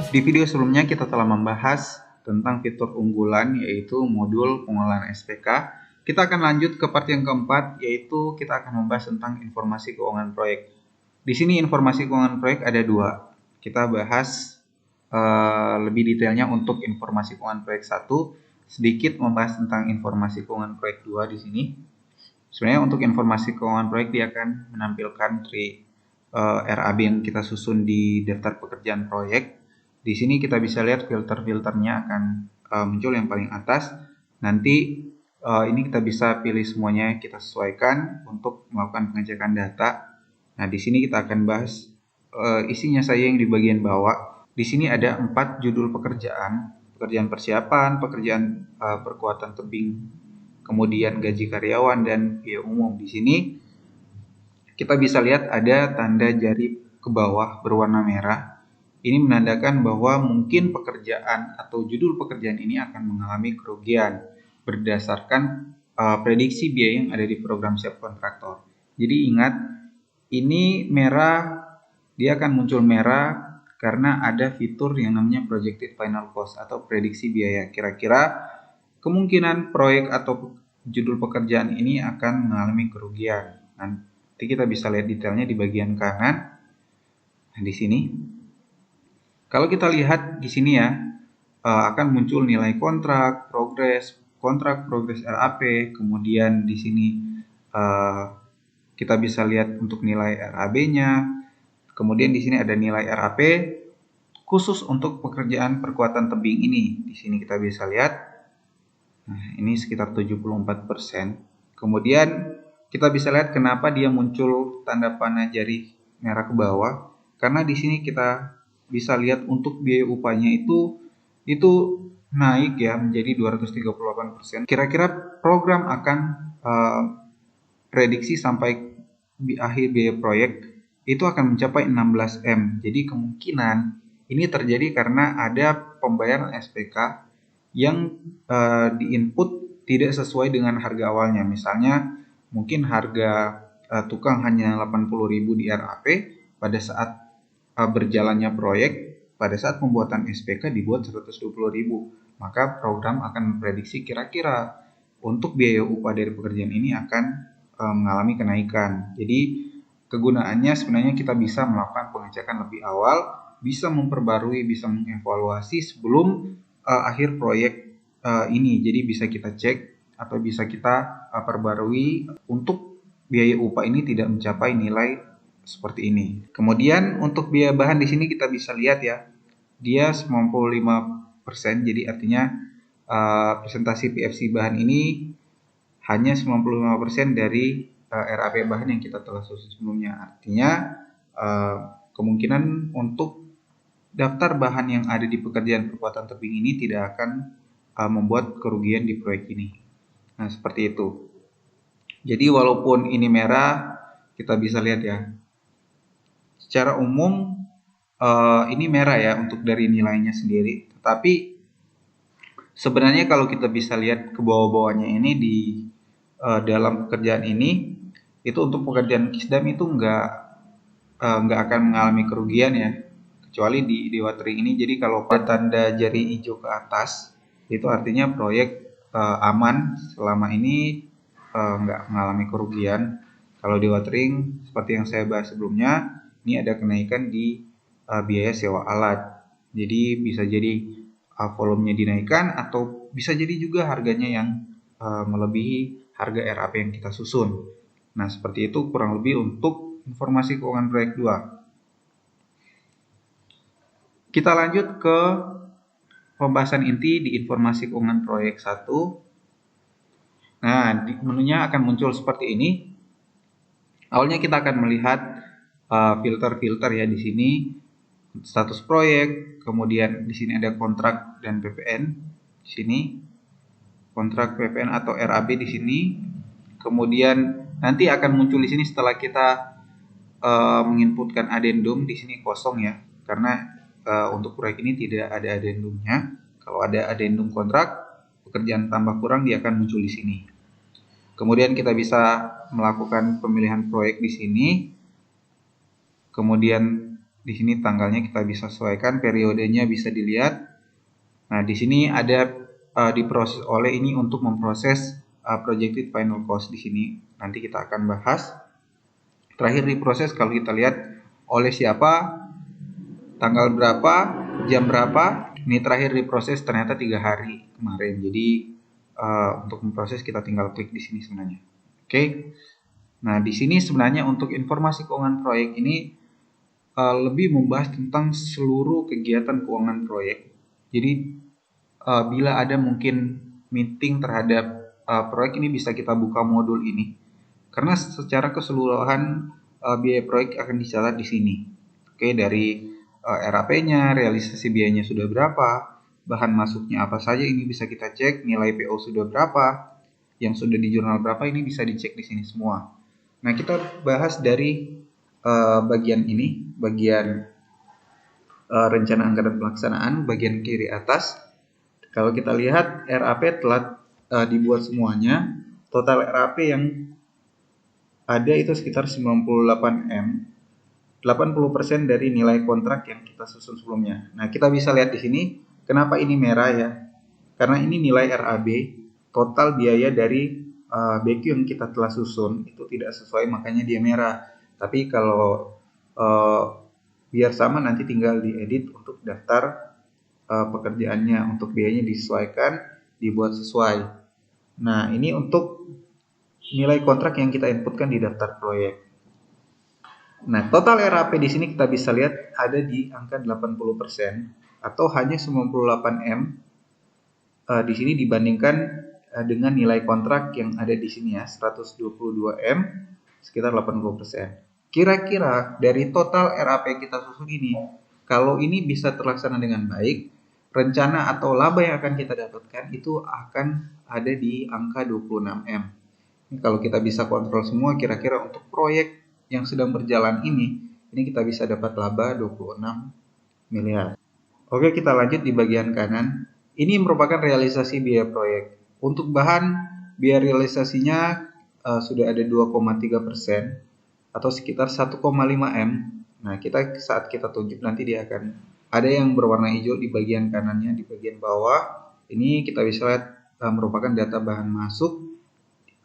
Di video sebelumnya kita telah membahas tentang fitur unggulan yaitu modul pengolahan SPK. Kita akan lanjut ke part yang keempat, yaitu kita akan membahas tentang informasi keuangan proyek. Di sini informasi keuangan proyek ada dua. Kita bahas lebih detailnya untuk informasi keuangan proyek 1, sedikit membahas tentang informasi keuangan proyek 2 di sini. Sebenarnya untuk informasi keuangan proyek dia akan menampilkan RAB yang kita susun di daftar pekerjaan proyek. Di sini kita bisa lihat filter-filternya akan muncul yang paling atas. Nanti ini kita bisa pilih semuanya, kita sesuaikan untuk melakukan pengecekan data. Nah, di sini kita akan bahas isinya saja yang di bagian bawah. Di sini ada 4 judul pekerjaan persiapan, pekerjaan perkuatan tebing, kemudian gaji karyawan dan biaya umum. Di sini kita bisa lihat ada tanda jari ke bawah berwarna merah. Ini menandakan bahwa mungkin pekerjaan atau judul pekerjaan ini akan mengalami kerugian berdasarkan prediksi biaya yang ada di program siap kontraktor. Jadi ingat, ini merah, dia akan muncul merah karena ada fitur yang namanya projected final cost atau prediksi biaya. Kira-kira kemungkinan proyek atau judul pekerjaan ini akan mengalami kerugian. Nanti kita bisa lihat detailnya di bagian kanan. Nah, di sini. Kalau kita lihat di sini ya, akan muncul nilai kontrak, progres RAP, kemudian di sini kita bisa lihat untuk nilai RAB-nya, kemudian di sini ada nilai RAP khusus untuk pekerjaan perkuatan tebing ini. Di sini kita bisa lihat, nah ini sekitar 74%. Kemudian kita bisa lihat kenapa dia muncul tanda panah jari merah ke bawah, karena di sini kita bisa lihat untuk biaya upahnya itu naik ya menjadi 238%. Kira-kira program akan prediksi sampai akhir biaya proyek itu akan mencapai 16 M. Jadi kemungkinan ini terjadi karena ada pembayaran SPK yang diinput tidak sesuai dengan harga awalnya. Misalnya mungkin harga tukang hanya 80.000 di RAP, pada saat berjalannya proyek, pada saat pembuatan SPK dibuat 120.000, maka program akan memprediksi kira-kira untuk biaya upah dari pekerjaan ini akan mengalami kenaikan. Jadi kegunaannya sebenarnya kita bisa melakukan pengecekan lebih awal, bisa memperbarui, bisa mengevaluasi sebelum akhir proyek ini. Jadi bisa kita cek atau bisa kita perbarui untuk biaya upah ini tidak mencapai nilai seperti ini. Kemudian untuk biaya bahan di sini kita bisa lihat ya, dia 95%, jadi artinya presentasi PFC bahan ini hanya 95% dari RAP bahan yang kita telah susun sebelumnya. Artinya kemungkinan untuk daftar bahan yang ada di pekerjaan perkuatan tebing ini tidak akan membuat kerugian di proyek ini. Nah, seperti itu. Jadi walaupun ini merah, kita bisa lihat ya, secara umum ini merah ya untuk dari nilainya sendiri. Tetapi sebenarnya kalau kita bisa lihat ke bawah-bawahnya ini di dalam pekerjaan ini, itu untuk pekerjaan Kisdam itu nggak akan mengalami kerugian ya, kecuali di Dewa Teri ini. Jadi kalau ada tanda jari hijau ke atas, itu artinya proyek aman selama ini, nggak mengalami kerugian. Kalau Dewa Tering seperti yang saya bahas sebelumnya, ini ada kenaikan di biaya sewa alat. Jadi bisa jadi volumenya dinaikkan atau bisa jadi juga harganya yang melebihi harga RAP yang kita susun. Nah, seperti itu kurang lebih untuk informasi keuangan proyek 2. Kita lanjut ke pembahasan inti di informasi keuangan proyek 1. Nah, menunya akan muncul seperti ini. Awalnya kita akan melihat filter-filter ya di sini, status proyek, kemudian di sini ada kontrak dan PPN. Di sini kontrak PPN atau RAB di sini. Kemudian nanti akan muncul di sini setelah kita menginputkan adendum. Di sini kosong ya, karena untuk proyek ini tidak ada adendumnya. Kalau ada adendum kontrak, pekerjaan tambah kurang, dia akan muncul di sini. Kemudian kita bisa melakukan pemilihan proyek di sini. Kemudian Di sini tanggalnya kita bisa sesuaikan, periodenya bisa dilihat. Nah, di sini ada diproses oleh ini untuk memproses projected final cost di sini. Nanti kita akan bahas. Terakhir diproses kalau kita lihat oleh siapa, tanggal berapa, jam berapa. Ini terakhir diproses ternyata 3 hari kemarin. Jadi untuk memproses kita tinggal klik di sini sebenarnya. Oke. Nah, di sini sebenarnya untuk informasi keuangan proyek ini lebih membahas tentang seluruh kegiatan keuangan proyek. Jadi bila ada mungkin meeting terhadap proyek ini bisa kita buka modul ini. Karena secara keseluruhan biaya proyek akan dicatat di sini. Oke, dari RAP-nya, realisasi biayanya sudah berapa, bahan masuknya apa saja ini bisa kita cek, nilai PO sudah berapa, yang sudah di jurnal berapa ini bisa dicek di sini semua. Nah, kita bahas dari bagian ini, bagian rencana anggaran pelaksanaan, bagian kiri atas. Kalau kita lihat RAP telah dibuat semuanya, total RAP yang ada itu sekitar 98 M, 80% dari nilai kontrak yang kita susun sebelumnya. Nah, kita bisa lihat di sini, kenapa ini merah ya? Karena ini nilai RAB, total biaya dari BQ yang kita telah susun itu tidak sesuai, makanya dia merah. Tapi kalau biar sama nanti tinggal diedit untuk daftar pekerjaannya, untuk biayanya disesuaikan, dibuat sesuai. Nah, ini untuk nilai kontrak yang kita inputkan di daftar proyek. Nah, total RAP di sini kita bisa lihat ada di angka 80% atau hanya 98 M di sini dibandingkan dengan nilai kontrak yang ada di sini ya, 122 M, sekitar 80%. Kira-kira dari total RAP yang kita susun ini, kalau ini bisa terlaksana dengan baik, rencana atau laba yang akan kita dapatkan itu akan ada di angka 26 M. Kalau kita bisa kontrol semua, kira-kira untuk proyek yang sedang berjalan ini kita bisa dapat laba 26 miliar. Oke, kita lanjut di bagian kanan. Ini merupakan realisasi biaya proyek. Untuk bahan, biaya realisasinya sudah ada 2,3% atau sekitar 1,5 M. Nah, saat kita tunjuk nanti dia akan ada yang berwarna hijau di bagian kanannya, di bagian bawah. Ini kita bisa lihat merupakan data bahan masuk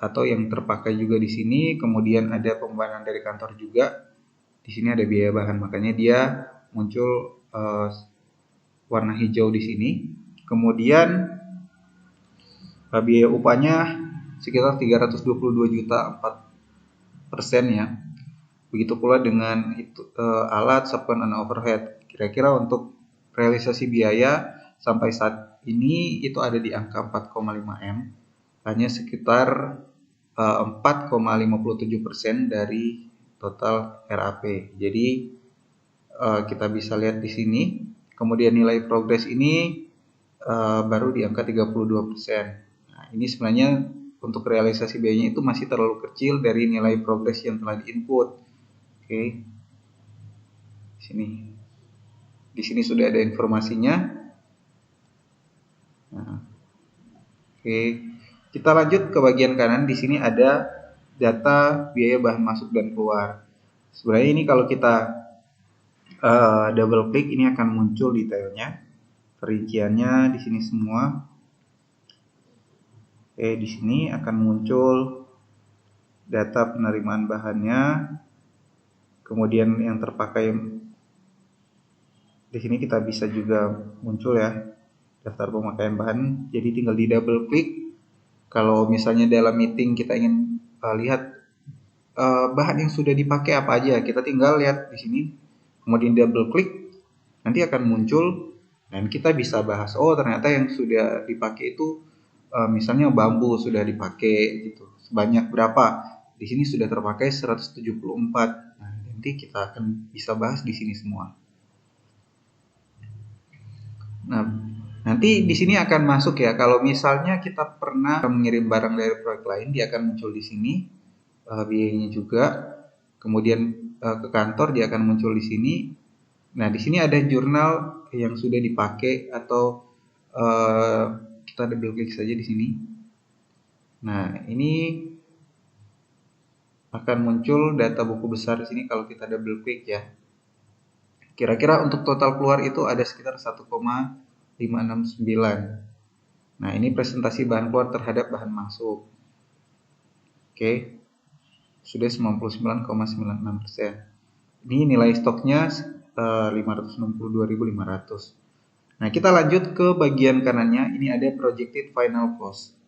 atau yang terpakai juga di sini. Kemudian ada pembayaran dari kantor juga. Di sini ada biaya bahan, makanya dia muncul warna hijau di sini. Kemudian biaya upahnya sekitar 322 juta 4% ya. Begitu pula dengan alat, subcon, dan overhead. Kira-kira untuk realisasi biaya sampai saat ini itu ada di angka 4,5 M. Hanya sekitar 4,57% dari total RAP. Jadi kita bisa lihat di sini. Kemudian nilai progres ini baru di angka 32%. Nah, ini sebenarnya untuk realisasi biayanya itu masih terlalu kecil dari nilai progres yang telah diinput. Oke. Di sini sudah ada informasinya. Nah, oke. Kita lanjut ke bagian kanan. Di sini ada data biaya bahan masuk dan keluar. Sebenarnya ini kalau kita double klik ini akan muncul detailnya, perinciannya di sini semua. Oke, di sini akan muncul data penerimaan bahannya, kemudian yang terpakai di sini kita bisa juga muncul ya daftar pemakaian bahan. Jadi tinggal di double klik. Kalau misalnya dalam meeting kita ingin lihat bahan yang sudah dipakai apa aja, kita tinggal lihat di sini, kemudian double klik. Nanti akan muncul dan kita bisa bahas, oh ternyata yang sudah dipakai itu misalnya bambu sudah dipakai gitu. Sebanyak berapa? Di sini sudah terpakai 174. Nah, nanti kita akan bisa bahas di sini semua. Nah, nanti di sini akan masuk ya. Kalau misalnya kita pernah mengirim barang dari proyek lain, dia akan muncul di sini biayanya juga. Kemudian ke kantor dia akan muncul di sini. Nah, di sini ada jurnal yang sudah dipakai atau kita double klik saja di sini. Nah, ini akan muncul data buku besar di sini kalau kita double klik ya. Oke, Kira-kira untuk total keluar itu ada sekitar 1,569. Nah, ini presentasi bahan keluar terhadap bahan masuk. Oke, sudah 99,96%. Ini nilai stoknya 562.500. Nah, kita lanjut ke bagian kanannya. Ini ada projected final cost.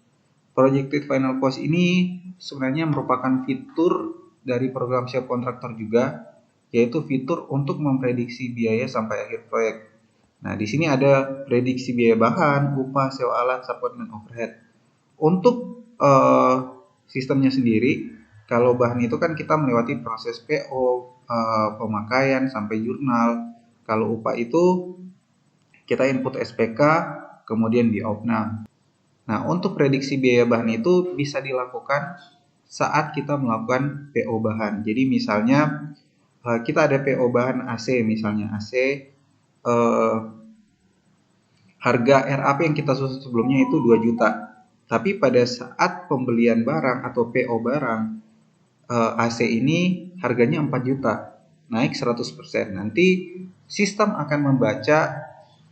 Projected final cost ini sebenarnya merupakan fitur dari program siap kontraktor juga, yaitu fitur untuk memprediksi biaya sampai akhir proyek. Nah, di sini ada prediksi biaya bahan, upah, sewa alat, support, dan overhead. Untuk sistemnya sendiri, kalau bahan itu kan kita melewati proses PO, pemakaian, sampai jurnal. Kalau upah itu kita input SPK, kemudian di opnam. Nah, untuk prediksi biaya bahan itu bisa dilakukan saat kita melakukan PO bahan. Jadi misalnya kita ada PO bahan AC, misalnya AC harga RAP yang kita susun sebelumnya itu 2 juta. Tapi pada saat pembelian barang atau PO barang, AC ini harganya 4 juta, naik 100%. Nanti sistem akan membaca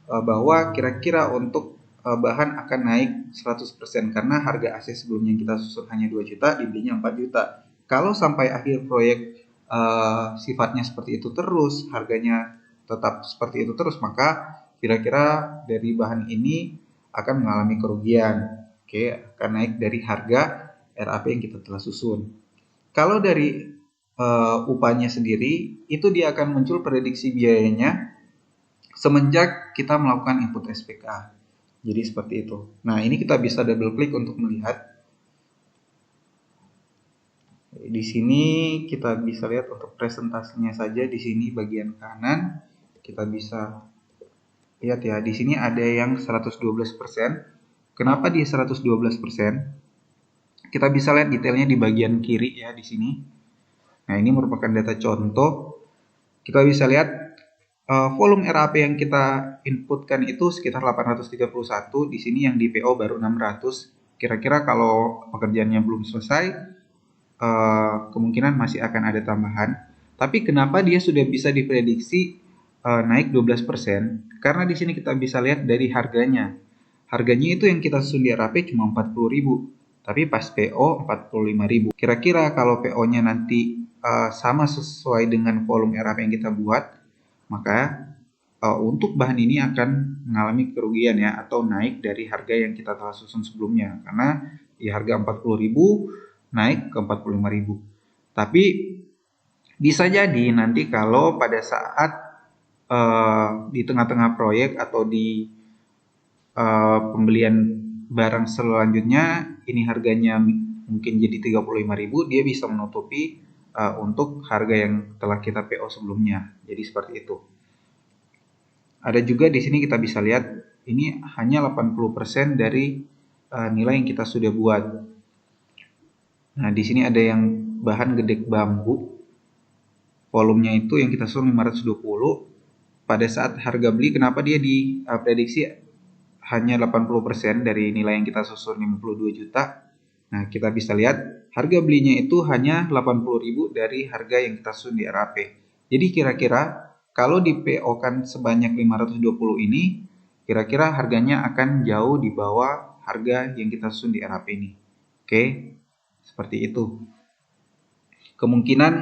bahwa kira-kira untuk bahan akan naik 100% karena harga AC sebelumnya kita susun hanya 2 juta, dibelinya 4 juta. Kalau sampai akhir proyek sifatnya seperti itu terus, harganya tetap seperti itu terus, maka kira-kira dari bahan ini akan mengalami kerugian. Oke, akan naik dari harga RAP yang kita telah susun. Kalau dari upahnya sendiri, itu dia akan muncul prediksi biayanya semenjak kita melakukan input SPK. Jadi seperti itu. Nah, ini kita bisa double klik untuk melihat. Di sini kita bisa lihat untuk presentasinya saja. Di sini bagian kanan kita bisa lihat ya. Di sini ada yang 112%. Kenapa dia 112%? Kita bisa lihat detailnya di bagian kiri ya di sini. Nah, ini merupakan data contoh. Kita bisa lihat volume RAP yang kita inputkan itu sekitar 831. Di sini yang di PO baru 600. Kira-kira kalau pekerjaannya belum selesai, kemungkinan masih akan ada tambahan. Tapi kenapa dia sudah bisa diprediksi naik 12%? Karena di sini kita bisa lihat dari harganya. Harganya itu yang kita susun di RAP cuma 40.000. Tapi pas PO 45.000. Kira-kira kalau PO-nya nanti sama sesuai dengan volume RAP yang kita buat, maka untuk bahan ini akan mengalami kerugian ya, atau naik dari harga yang kita telah susun sebelumnya, karena di harga 40.000 naik ke 45.000. Tapi bisa jadi nanti kalau pada saat di tengah-tengah proyek atau di pembelian barang selanjutnya ini harganya mungkin jadi 35.000, dia bisa menutupi untuk harga yang telah kita PO sebelumnya. Jadi seperti itu. Ada juga di sini kita bisa lihat ini hanya 80% dari nilai yang kita sudah buat. Nah, di sini ada yang bahan gedek bambu. Volumenya itu yang kita susun 520. Pada saat harga beli, kenapa dia diprediksi hanya 80% dari nilai yang kita susun 52 juta? Nah, kita bisa lihat harga belinya itu hanya 80.000 dari harga yang kita susun di RAP. Jadi kira-kira kalau di PO kan sebanyak 520 ini, kira-kira harganya akan jauh di bawah harga yang kita susun di RAP ini. Oke, seperti itu. Kemungkinan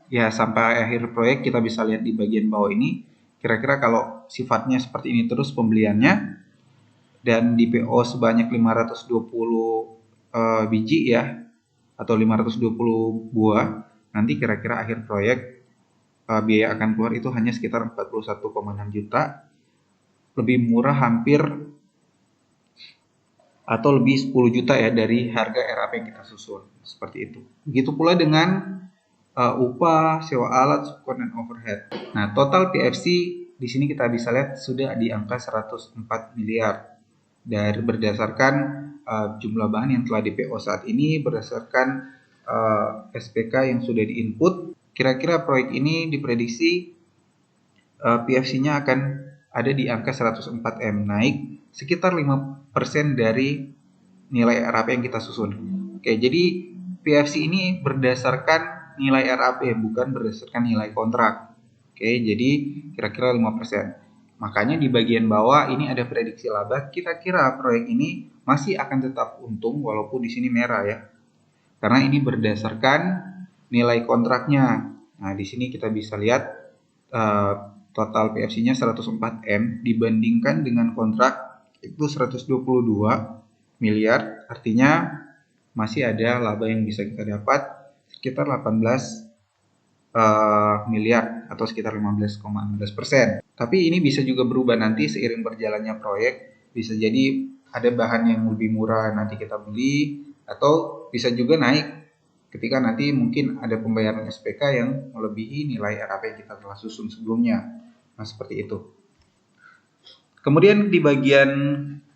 ya sampai akhir proyek kita bisa lihat di bagian bawah ini, kira-kira kalau sifatnya seperti ini terus pembeliannya, dan di PO sebanyak 520 biji ya, atau 520 buah, nanti kira-kira akhir proyek biaya akan keluar itu hanya sekitar 41,6 juta, lebih murah hampir atau lebih 10 juta ya dari harga RAP yang kita susun, seperti itu. Begitu pula dengan upah, sewa alat, subkon, dan overhead. Nah, total PFC di sini kita bisa lihat sudah di angka 104 miliar. Dari berdasarkan jumlah bahan yang telah di PO saat ini, berdasarkan SPK yang sudah diinput, kira-kira proyek ini diprediksi PFC-nya akan ada di angka 104M, naik sekitar 5% dari nilai RAP yang kita susun. Oke, jadi PFC ini berdasarkan nilai RAP, bukan berdasarkan nilai kontrak. Oke, jadi kira-kira 5%. Makanya di bagian bawah ini ada prediksi laba. Kira-kira proyek ini masih akan tetap untung walaupun di sini merah ya. Karena ini berdasarkan nilai kontraknya. Nah, di sini kita bisa lihat total PFC-nya 104M dibandingkan dengan kontrak itu 122 miliar. Artinya masih ada laba yang bisa kita dapat sekitar 18 miliar atau sekitar 15,16%. Tapi ini bisa juga berubah nanti seiring berjalannya proyek. Bisa jadi ada bahan yang lebih murah nanti kita beli, atau bisa juga naik ketika nanti mungkin ada pembayaran SPK yang melebihi nilai RAP yang kita telah susun sebelumnya. Nah, seperti itu. Kemudian di bagian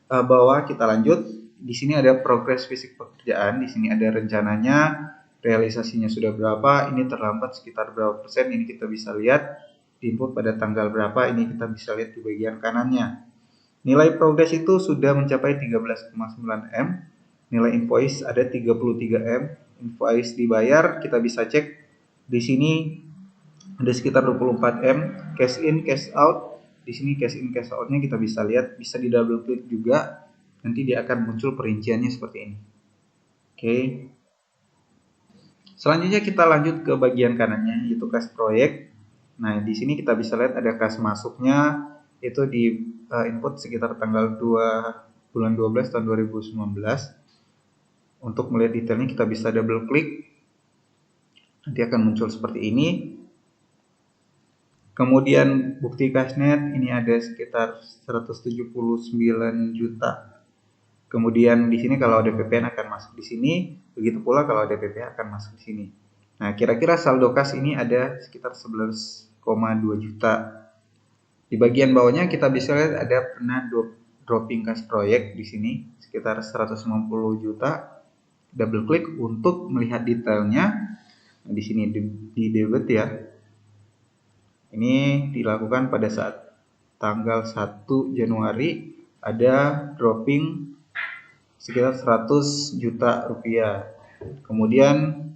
bawah kita lanjut. Di sini ada progres fisik pekerjaan. Di sini ada rencananya, realisasinya sudah berapa, ini terlambat sekitar berapa persen, ini kita bisa lihat. Input pada tanggal berapa, ini kita bisa lihat di bagian kanannya. Nilai progres itu sudah mencapai 13,9M. Nilai invoice ada 33M. Invoice dibayar kita bisa cek di sini ada sekitar 24M. Cash in, cash out. Di sini cash in, cash out-nya kita bisa lihat, bisa di double klik juga. Nanti dia akan muncul perinciannya seperti ini. Oke. Selanjutnya kita lanjut ke bagian kanannya, yaitu kas proyek. Nah, di sini kita bisa lihat ada kas masuknya, itu di input sekitar tanggal 2 bulan 12 tahun 2019. Untuk melihat detailnya kita bisa double klik. Nanti akan muncul seperti ini. Kemudian bukti kasnet ini ada sekitar 179 juta. Kemudian di sini kalau ada PPN akan masuk di sini, begitu pula kalau ada PPh akan masuk di sini. Nah, kira-kira saldo kas ini ada sekitar 11,2 juta. Di bagian bawahnya kita bisa lihat ada pernah dropping kas proyek di sini sekitar 190 juta. Double klik untuk melihat detailnya. Nah, di sini di debit ya. Ini dilakukan pada saat tanggal 1 Januari ada dropping sekitar 100 juta rupiah. Kemudian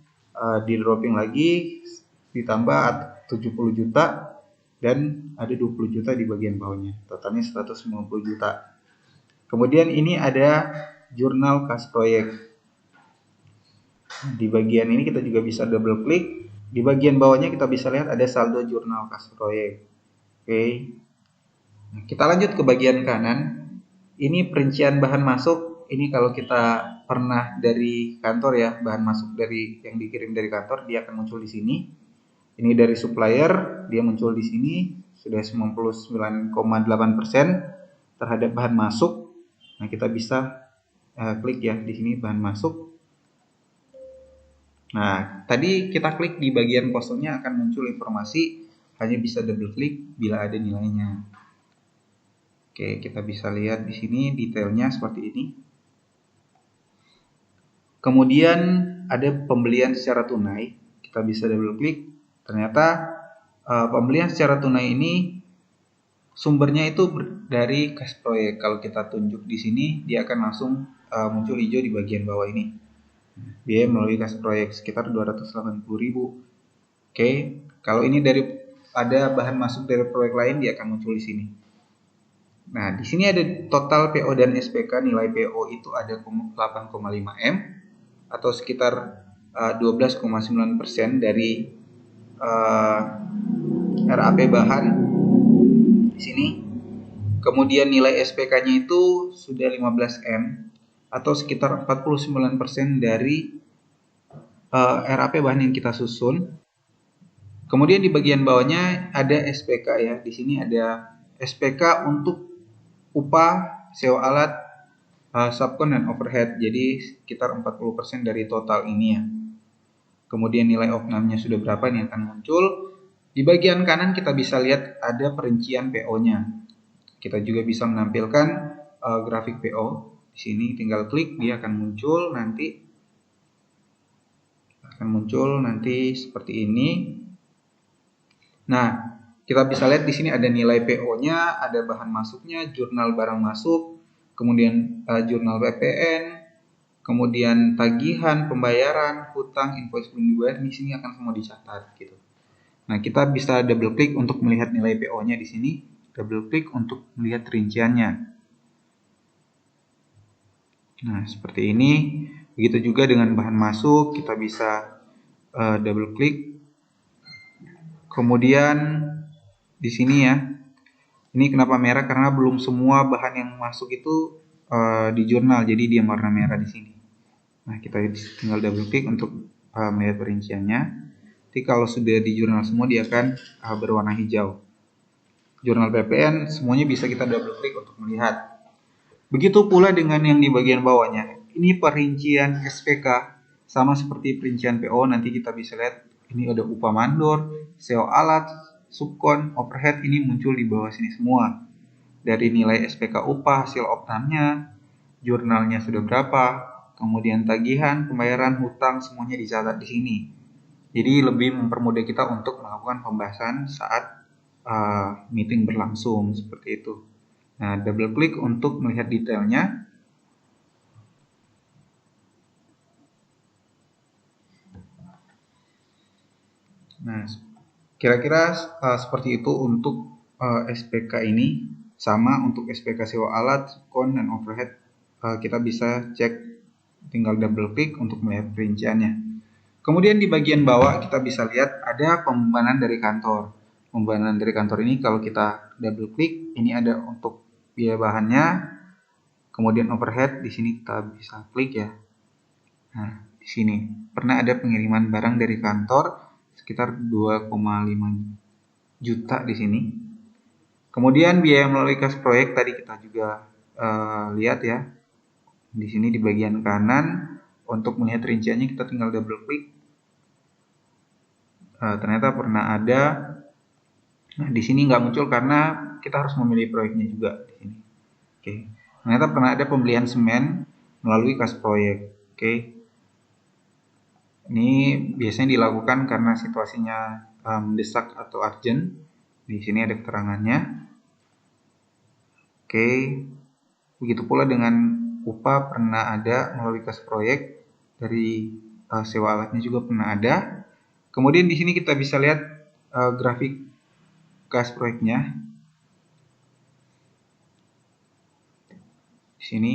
di dropping lagi ditambah 70 juta dan ada 20 juta di bagian bawahnya. Totalnya 190 juta. Kemudian ini ada jurnal kas proyek. Di bagian ini kita juga bisa double klik. Di bagian bawahnya kita bisa lihat ada saldo jurnal kas proyek. Oke. Nah, kita lanjut ke bagian kanan. Ini perincian bahan masuk. Ini kalau kita pernah dari kantor ya, bahan masuk dari yang dikirim dari kantor dia akan muncul di sini. Ini dari supplier, dia muncul di sini sudah 99,8% terhadap bahan masuk. Nah, kita bisa klik ya di sini bahan masuk. Nah, tadi kita klik di bagian kosongnya akan muncul informasi, hanya bisa double klik bila ada nilainya. Oke, kita bisa lihat di sini detailnya seperti ini. Kemudian ada pembelian secara tunai, kita bisa double klik. Ternyata pembelian secara tunai ini sumbernya itu dari kas proyek. Kalau kita tunjuk di sini, dia akan langsung muncul hijau di bagian bawah ini. Biaya melalui kas proyek sekitar 280.000. Oke, kalau ini dari ada bahan masuk dari proyek lain, dia akan muncul di sini. Nah, di sini ada total PO dan SPK. Nilai PO itu ada 8,5M. Atau sekitar 12,9% dari RAP bahan di sini. Kemudian nilai SPK-nya itu sudah 15M atau sekitar 49% dari RAP bahan yang kita susun. Kemudian di bagian bawahnya ada SPK ya. Di sini ada SPK untuk upah, sewa alat, subkon dan overhead, jadi sekitar 40% dari total ini ya. Kemudian nilai opnamnya sudah berapa nih akan muncul. Di bagian kanan kita bisa lihat ada perincian PO-nya. Kita juga bisa menampilkan grafik PO. Di sini tinggal klik, dia akan muncul nanti seperti ini. Nah, kita bisa lihat di sini ada nilai PO-nya, ada bahan masuknya, jurnal barang masuk, kemudian jurnal PPN, kemudian tagihan, pembayaran, hutang, invoice belum dibayar, di sini akan semua dicatat gitu. Nah, kita bisa double klik untuk melihat nilai PO-nya di sini, double klik untuk melihat rinciannya. Nah, seperti ini. Begitu juga dengan bahan masuk, kita bisa double klik. Kemudian di sini ya, ini kenapa merah? Karena belum semua bahan yang masuk itu di jurnal, jadi dia warna merah di sini. Nah, kita tinggal double klik untuk melihat perinciannya. Jadi kalau sudah di jurnal semua, dia akan berwarna hijau. Jurnal PPN semuanya bisa kita double klik untuk melihat. Begitu pula dengan yang di bagian bawahnya. Ini perincian SPK, sama seperti perincian PO. Nanti kita bisa lihat ini ada upah mandor, SEO alat, subkon, overhead, ini muncul di bawah sini semua. Dari nilai SPK upah, hasil optamnya, jurnalnya sudah berapa, kemudian tagihan, pembayaran, hutang, semuanya dicatat di sini. Jadi lebih mempermudah kita untuk melakukan pembahasan saat meeting berlangsung, seperti itu. Nah, double klik untuk melihat detailnya. Nah, kira-kira seperti itu untuk SPK ini. Sama untuk SPK sewa alat, subkon, dan overhead. Kita bisa cek, tinggal double klik untuk melihat perinciannya. Kemudian di bagian bawah kita bisa lihat ada pembebanan dari kantor. Pembebanan dari kantor ini kalau kita double klik, ini ada untuk biaya bahannya, kemudian overhead. Di sini kita bisa klik ya. Nah, di sini pernah ada pengiriman barang dari kantor sekitar 2,5 juta di sini. Kemudian biaya melalui kas proyek tadi kita juga lihat ya. Di sini di bagian kanan untuk melihat rinciannya kita tinggal double klik. Ternyata pernah ada. Nah, di sini nggak muncul karena kita harus memilih proyeknya juga di sini. Oke. Ternyata pernah ada pembelian semen melalui kas proyek. Oke. Ini biasanya dilakukan karena situasinya mendesak atau urgent. Di sini ada keterangannya. Oke. Begitu pula dengan upah pernah ada melalui kas proyek, dari sewa alatnya juga pernah ada. Kemudian di sini kita bisa lihat grafik kas proyeknya. Di sini.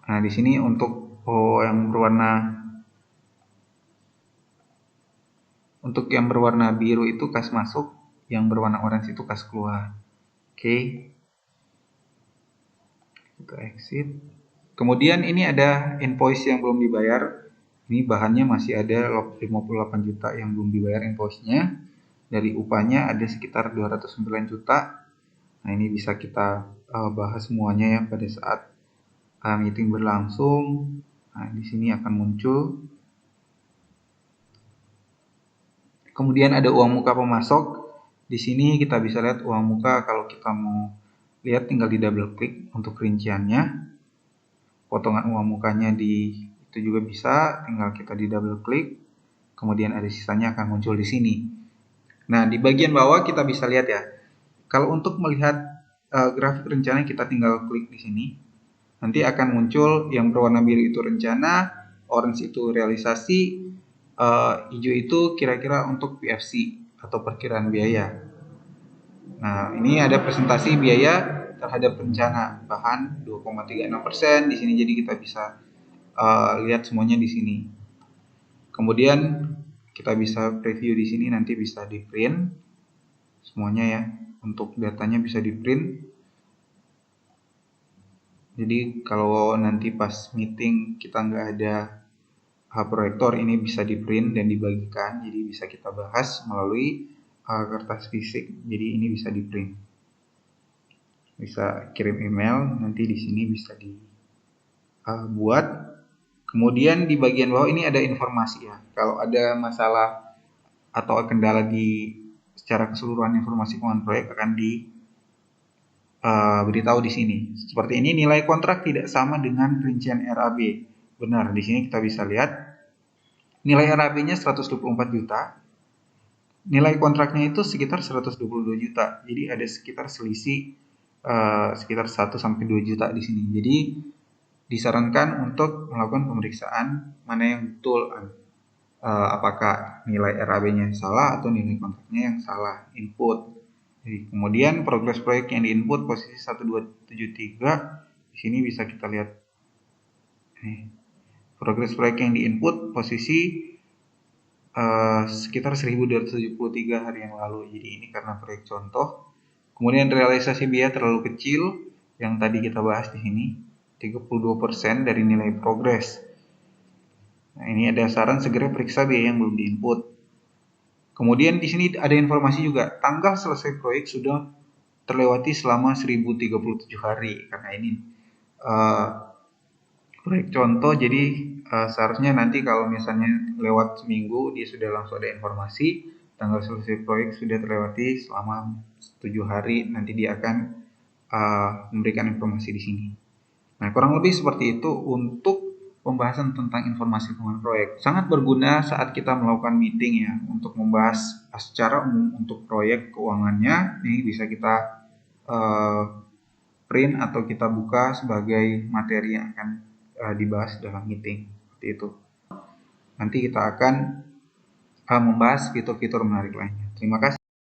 Nah, di sini untuk yang berwarna biru itu kas masuk, yang berwarna orange itu kas keluar. Oke. Kita exit. Kemudian ini ada invoice yang belum dibayar. Ini bahannya masih ada 58 juta yang belum dibayar invoice-nya. Dari upahnya ada sekitar 209 juta. Nah, ini bisa kita bahas semuanya ya pada saat meeting berlangsung. Nah, di sini akan muncul. Kemudian ada uang muka pemasok. Di sini kita bisa lihat uang muka. Kalau kita mau lihat tinggal di double klik untuk rinciannya. Potongan uang mukanya itu juga bisa, tinggal kita di double klik. Kemudian ada sisanya akan muncul di sini. Nah, di bagian bawah kita bisa lihat ya. Kalau untuk melihat grafik rencana kita tinggal klik di sini. Nanti akan muncul yang berwarna biru itu rencana, orange itu realisasi, hijau itu kira-kira untuk PFC atau perkiraan biaya. Nah, ini ada presentasi biaya terhadap rencana bahan 2,36%. Di sini jadi kita bisa lihat semuanya di sini. Kemudian kita bisa preview di sini, nanti bisa di print semuanya ya. Untuk datanya bisa di print. Jadi kalau nanti pas meeting kita nggak ada proyektor, ini bisa di print dan dibagikan. Jadi bisa kita bahas melalui kertas fisik. Jadi ini bisa di print. Bisa kirim email, nanti di sini bisa dibuat. Kemudian di bagian bawah ini ada informasi ya. Kalau ada masalah atau kendala secara keseluruhan informasi keuangan proyek akan beritahu di sini. Seperti ini, nilai kontrak tidak sama dengan rincian RAB. Benar, di sini kita bisa lihat nilai RAB-nya 124 juta. Nilai kontraknya itu sekitar 122 juta. Jadi ada sekitar selisih sekitar 1 sampai 2 juta di sini. Jadi disarankan untuk melakukan pemeriksaan mana yang betul apakah nilai RAB-nya salah atau nilai kontraknya yang salah input. Jadi, kemudian progres proyek yang diinput posisi 1273. Di sini bisa kita lihat nih, progres proyek yang diinput posisi sekitar 1273 hari yang lalu. Jadi ini karena proyek contoh. Kemudian realisasi biaya terlalu kecil yang tadi kita bahas di sini, 32% dari nilai progres. Nah, ini ada saran segera periksa biaya yang belum diinput. Kemudian di sini ada informasi juga, tanggal selesai proyek sudah terlewati selama 1037 hari. Karena ini proyek contoh, jadi seharusnya nanti kalau misalnya lewat seminggu dia sudah langsung ada informasi tanggal selesai proyek sudah terlewati selama 7 hari, nanti dia akan memberikan informasi di sini. Nah, kurang lebih seperti itu untuk pembahasan tentang informasi keuangan proyek. Sangat berguna saat kita melakukan meeting ya, untuk membahas secara umum untuk proyek keuangannya. Ini bisa kita print atau kita buka sebagai materi yang akan dibahas dalam meeting. Seperti itu. Nanti kita akan membahas fitur-fitur menarik lainnya. Terima kasih.